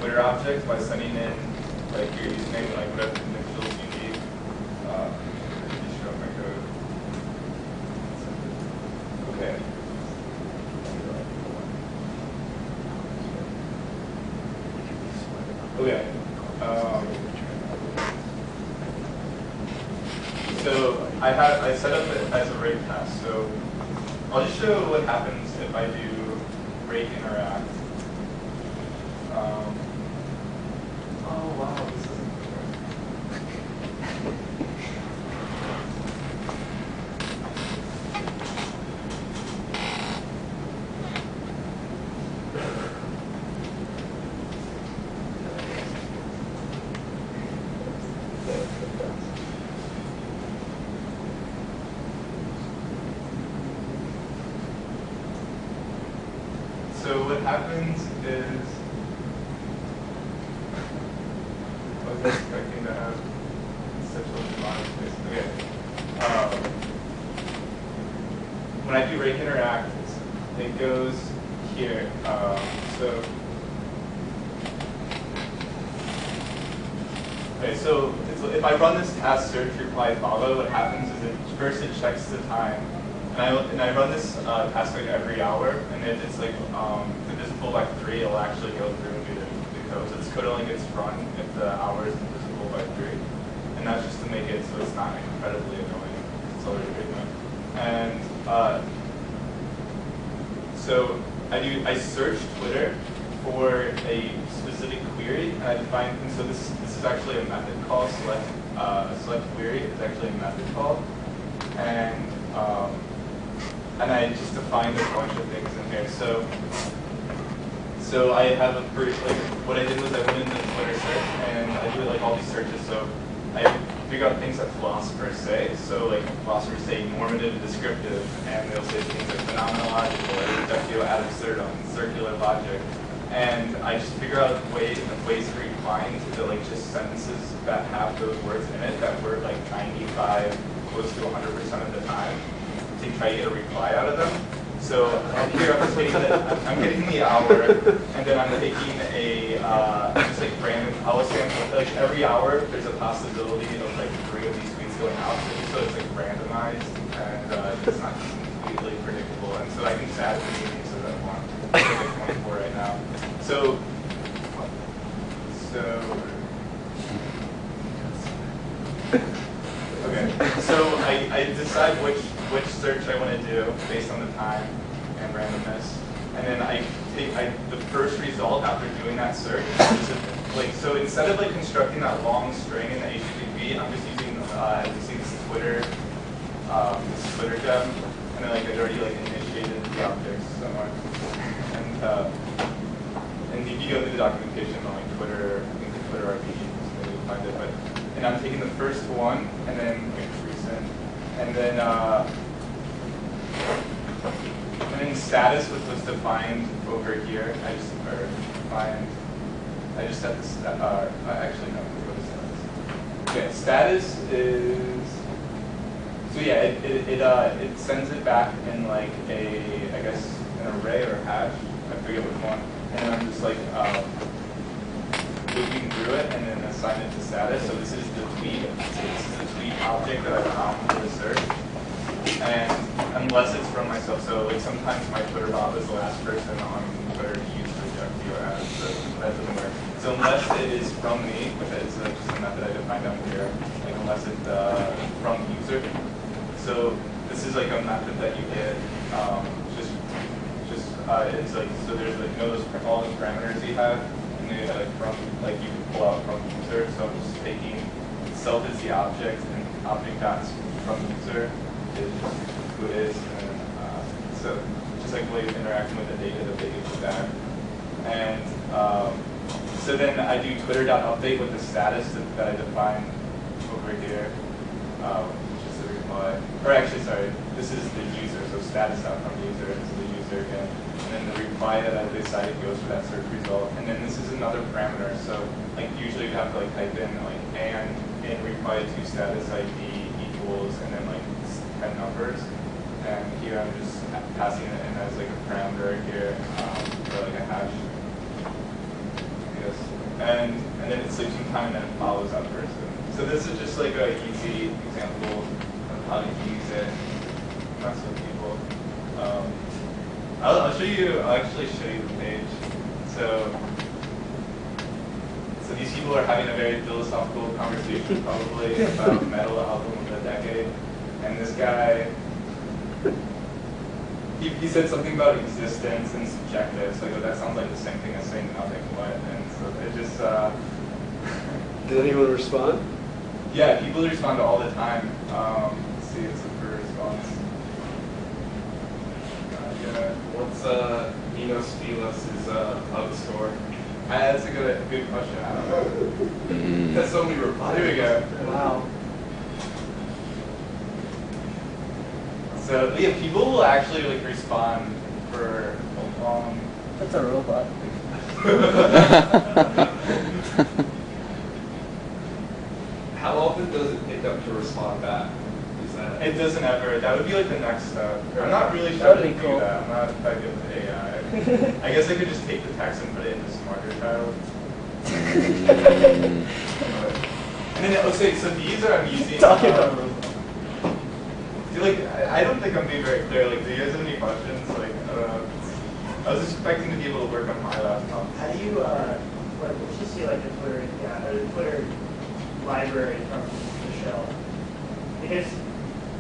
Twitter object by sending in like your username and like whatever credentials you need. Just show my code. Okay. Okay. So I set up it as a rake task. So I'll just show what happens if I do rake interact. Oh wow, this isn't So what happens is, I was expecting to have such a lot of space. Okay. When I do rake interact, it goes here. So if I run this task search reply follow, what happens is first it checks the time. And I run this task like every hour, and if it's like divisible by 3, it'll actually go through and do the code. So this code only gets run if the hour is divisible by 3, and that's just to make it so it's not incredibly annoying. It's already great enough. And so I search Twitter for a specific query, and I define. And so this is actually a method call. Select query is actually a method call, and I just defined a bunch of things in here. So I have what I did was I went into Twitter search and I do like all these searches. So I figure out things that philosophers say. So like philosophers say normative, descriptive, and they'll say things like phenomenological, reductio ad absurdum, circular logic. And I just figure out ways to refine to like just sentences that have those words in it that work like 95, close to 100% of the time, to try to get a reply out of them. So here I'm getting the hour, and then I'm taking a just like random. I'll say like every hour there's a possibility of like 3 of these tweets going out, so it's like randomized and it's not completely predictable. And so I can just add the meanings that I want. I'm like 24 right now. So okay. So I decide which search I want to do based on the time and randomness, and then I take the first result after doing that search. So instead of like constructing that long string in the HTTP, I'm just using this Twitter gem, and then like I'd already like initiated the objects somewhere. And if you go through the documentation on like Twitter, I think the Twitter RP, maybe you'll find it. And I'm taking the first one, and then like resend, and then status, which was defined over here. I just set this. Actually, no. Go to status. Okay, status is. So yeah, it sends it back in like I guess an array or a hash. I forget which one. And then I'm just like looping through it and then assign it to status. So this is the tweet. So this is the tweet object that I found for the search. And unless it's from myself, so like sometimes my Twitter bot is the last person on Twitter to use reductio ads, so that doesn't work. So unless it is from me, which is just a method I defined down here, like unless it's from user. So this is like a method that you get. It's like so there's like all those parameters you have, and then like you can pull out from user. So I'm just taking self is the object, and object dots from user is who it is, and so just like way of interacting with the data that they get back. And so then I do Twitter.update with the status that I defined over here, which is the reply. Or actually, sorry, this is the user, so status.fromUser is the user again. And then the reply that I decided goes for that search result. And then this is another parameter. So like usually you have to like type in like and in reply to status ID equals and then like 10 numbers. And here I'm just passing it in as like a parameter here for like a hash. I guess. and then it sleeps some time and then it follows that person. So this is just like a easy example of how to use it, mess with people. I'll show you. I'll actually show you the page. So these people are having a very philosophical conversation, probably about metal album of the decade, and this guy. He said something about existence and subjective, so I go, that sounds like the same thing as saying nothing, what? And so it just... Did anyone respond? Yeah, people respond all the time. Let's see, it's a for response. Yeah. What's Minos Felis' hub score? That's a good question, I don't know. That's so many replies. Here we go. Wow. So yeah, people will actually like respond for a long. That's a robot. How often does it pick up to respond back? Is that? It doesn't ever. That would be like the next step. I'm not really sure how to do cool. that. I'm not that good with AI. I guess I could just take the text and put it into Smarter Child. And then okay, so these are I'm using. Talking about robots. Like, I don't think I'm being very clear. Like, do you guys have any questions? Like, I was expecting to be able to work on my laptop. How do you, like, let's just see like the Twitter, the Twitter library from the shell? Because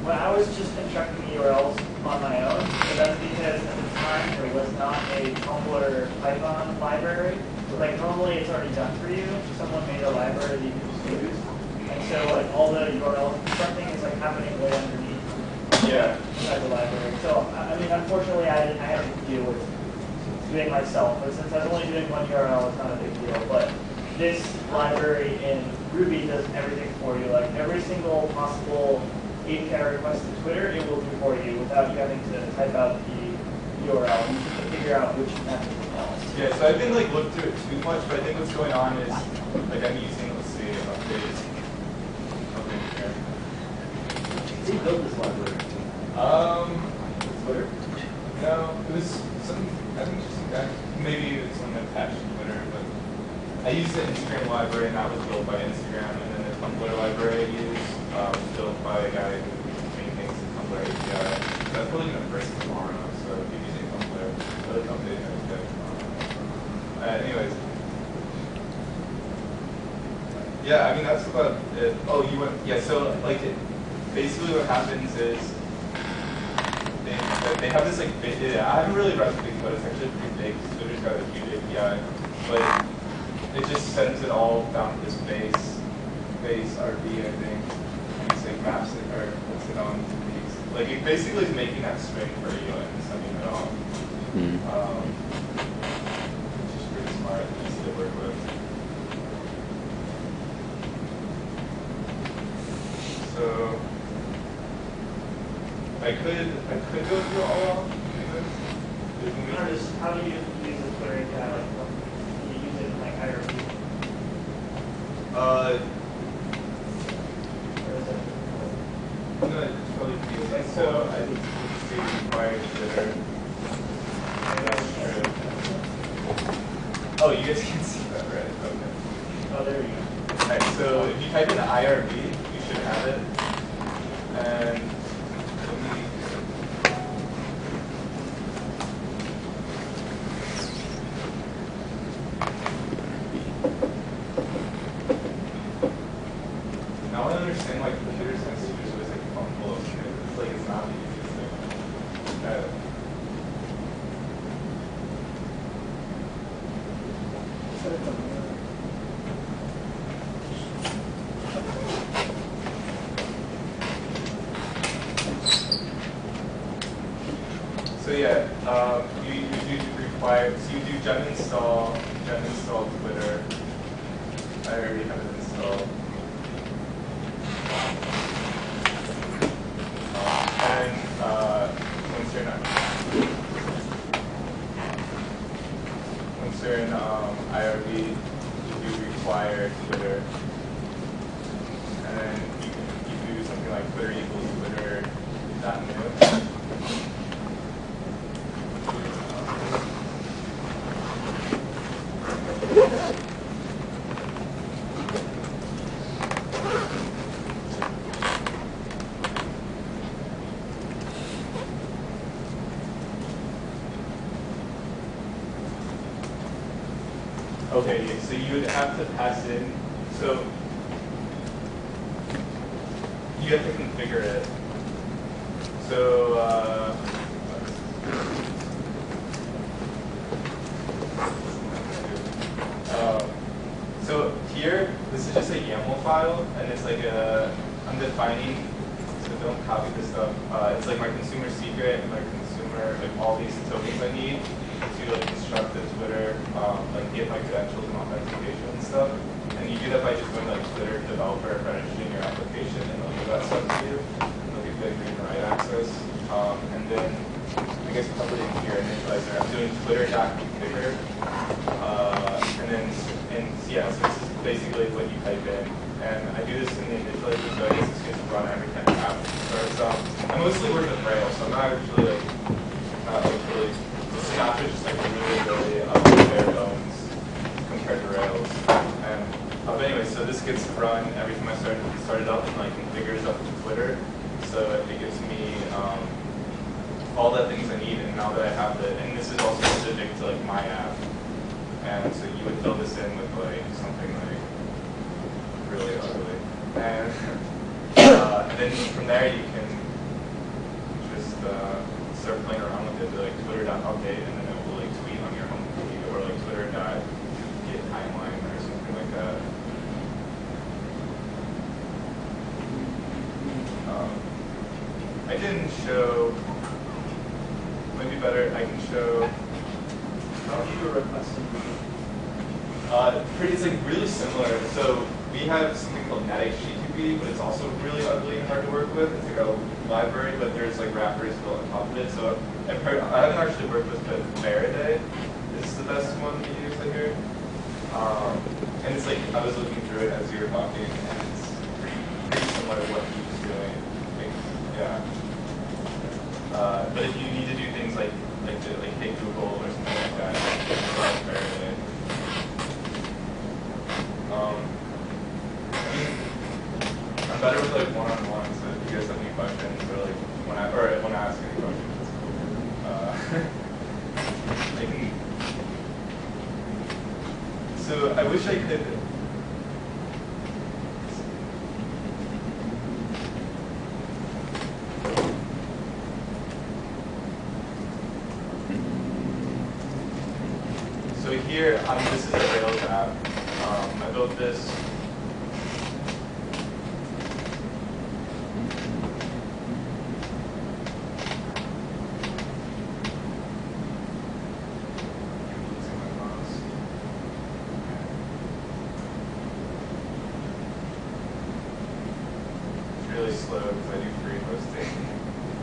when I was just constructing URLs on my own, but that's because at the time there was not a Tumblr Python library. So like normally it's already done for you. Someone made a library that you can just use. And so like all the URL constructing is like happening way underneath. Yeah. Inside the library. So I mean, unfortunately, I had to deal with doing myself. But since I was only doing one URL, it's not a big deal. But this library in Ruby does everything for you. Like every single possible API request to Twitter, it will do for you without you having to type out the URL. You can figure out which method to call. Yeah. So I didn't like look through it too much, but I think what's going on is like I'm using. Let's see, updates. Okay. Here. Who built this library? Twitter. No, it was some. I think just some guy. Maybe it's something attached to Twitter, but I used the Instagram library, and that was built by Instagram, and then the Tumblr library I used was built by a guy who maintains the Tumblr API. So that's probably going to burst tomorrow. So if you're using Tumblr, other companies are going to get tomorrow. Anyways. Yeah, I mean that's about it. Oh, you went. Yeah, so like basically what happens is. They have this like big, I haven't really read the big code, it's actually pretty big, Twitter's got a huge API, but it just sends it all down to this base RV, I think, and it's like maps it, or puts it on these. Like it basically is making that string for you and sending it off. Which is pretty smart, easy to work with. So, I could go through all of this. How do you use the Twitter API? Like, do you use it in like IRB? No, it's probably easy. So I think it's required Twitter. That's true. Oh, you guys can see that, right? Okay. Oh, there you go. Alright, so if you type in IRB, you should have it. And now I understand why computer science students always like fumble over it. It's like it's not the easiest thing. So yeah, you do require, so you do gem install Twitter. I already have it installed. Once you're in IRB, you do require Twitter. And then you do something like Twitter equals Twitter.new. Okay, yeah, so you would have to pass in, so you have to configure it. So, so here, this is just a YAML file, and it's like I'm defining, so don't copy this stuff. It's like my consumer secret and my consumer, like all these tokens I need to like construct the Twitter, like get my credentials and authentication and stuff. And you do that by just going to like Twitter developer, registering your application, and they'll give that stuff to you. They'll give you like read and write access. And then I guess probably in here initializer, I'm doing twitter.configure. Yeah, so this is basically what you type in. And I do this in the initializer, so I guess this gets run every time the app starts up. I mostly work with Rails, so I'm not actually like, really, Snapchat is just like really bare bones compared to Rails. And but anyway, so this gets run every time I start it up and like configures up to Twitter. So it gives me all the things I need, and now that I have it, and this is also specific to like my app. And so you would fill this in with like something like really ugly. And then from there you can just start playing around with it, like Twitter.update, and then it will like tweet on your home feed, or like Twitter.get timeline or something like that. I didn't show, maybe better, I can show. How do you request it? It's like really similar. So we have something called NetHTTP, but it's also really ugly and hard to work with. It's like a library, but there's like wrappers built on top of it. So I haven't actually worked with, but Faraday is the best one to use, I hear. And it's like, I was looking through it as you were talking, and it's pretty similar to what he was doing. Like, yeah. But if you need to do things like Hey Google or something like that, it's Faraday. I'm better with like one-on-one, so if you guys have any questions, or like when I ask any questions, it's cool. I can. So I wish I could. So here, this is a Rails app. I built this. It's really slow because I do free hosting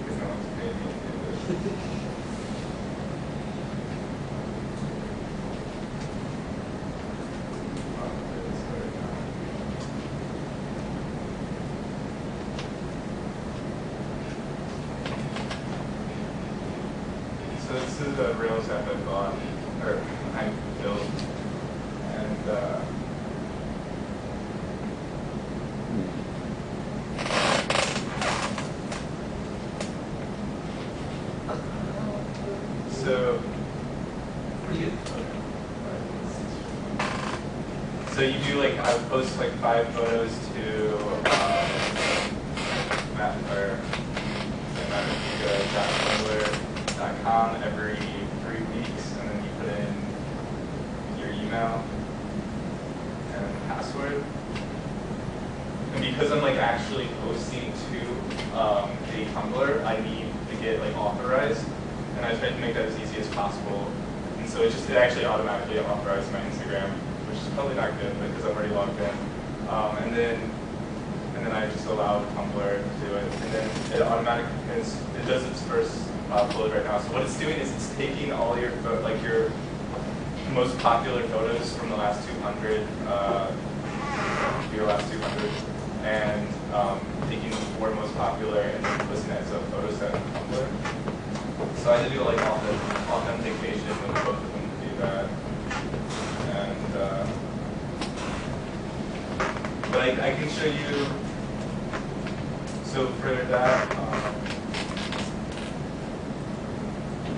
because no one's paying me to do this. So this is a Rails app I bought, or I built, and so you do like, I would post like 5 photos to Tumblr.com every 3 weeks, and then you put in your email and password. And because I'm like actually posting to a Tumblr, I need to get like authorized, and I tried to make that as easy as possible. And so it actually automatically authorized my Instagram, which is probably not good because I'm already logged in. And then I just allow Tumblr to do it, and then it automatically it does its first upload right now. So what it's doing is it's taking all your your most popular photos from the last 200, and taking the 4 most popular and then listing it as a photo set on Tumblr. So I had to do like authentication with both of them to do that. And but I can show you. So for that,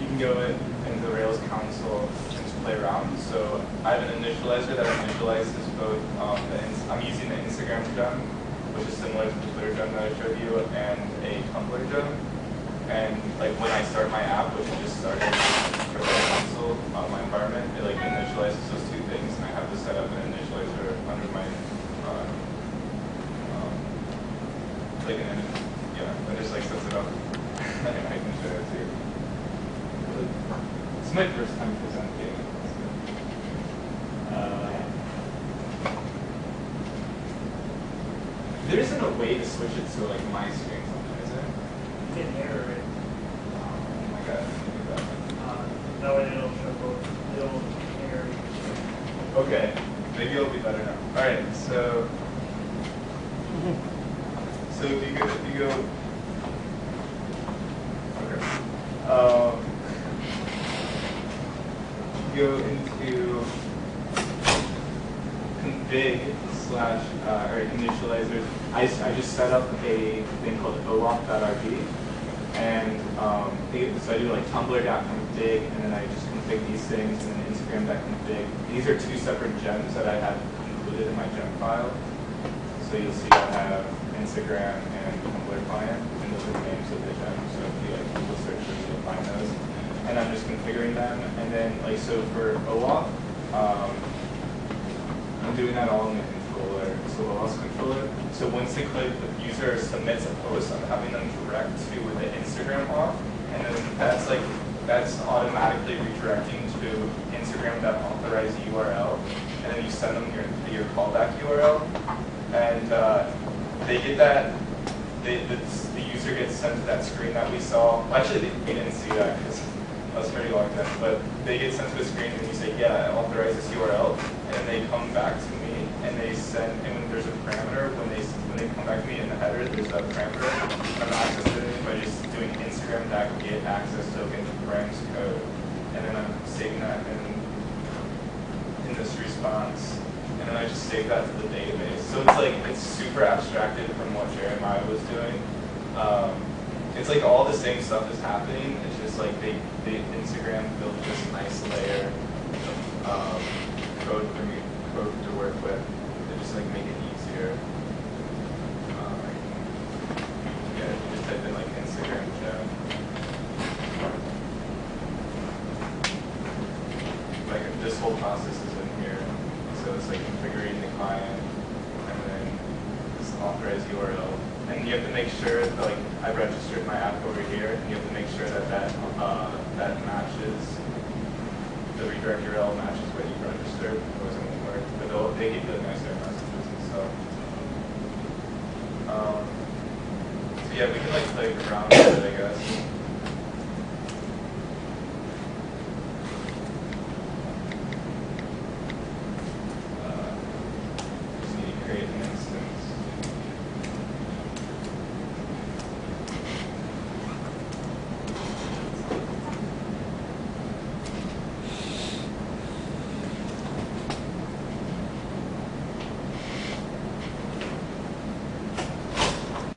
you can go into the Rails console and play around. So I have an initializer that initializes both, I'm using the Instagram gem, which is similar to the Twitter gem that I showed you, and a Tumblr gem. And like when I start my app, which I just started for the console on my environment, it like initializes those two things, and I have to set up an initializer under my like an yeah, it just like sets it up. And I can show it to you. It's my first time presenting. There isn't a way to switch it to like my screen something, is there? You can mirror it. Oh my god, I didn't do that. That way it'll show both. It'll mirror. Okay, maybe it'll be better now. Alright, so if you go okay. Go into config slash or initializers. I just set up a thing called oauth.rb, and so I do like tumblr.config, and then I just config these things, and then Instagram.config. These are two separate gems that I have included in my gem file. So you'll see I have Instagram and Tumblr client, and those are the names of the gems. So if you like Google search those, you'll find those. And I'm just configuring them, and then like so for OAuth, I'm doing that all in the controller, so OAuth controller. So once the user submits a post, I'm having them direct to the Instagram auth, and then that's automatically redirecting to Instagram.authorized URL, and then you send them your callback URL, and they get that. The user gets sent to that screen that we saw. Well, actually, they didn't see that because that was pretty long time, but they get sent to a screen and you say, yeah, I authorize this URL, and then they come back to me and they send, and when there's a parameter, when they come back to me in the header, there's a parameter. I'm accessing it by just doing Instagram.get access token params code, and then I'm saving that in this response, and then I just save that to the database. So it's like, it's super abstracted from what Jeremiah was doing. It's like all the same stuff is happening. It's just like they Instagram built this nice layer of code for me to work with. They just like make it easier. Yeah, you just type in like Instagram gem. Like this whole process is in here. So it's like configuring the client and then this authorized URL. And you have to make sure that, like, I registered my app over here, and you have to make sure that that matches, the redirect URL matches what you registered, otherwise it won't work. But they give you nice error messages and stuff. So yeah, we can like play around with it, I guess.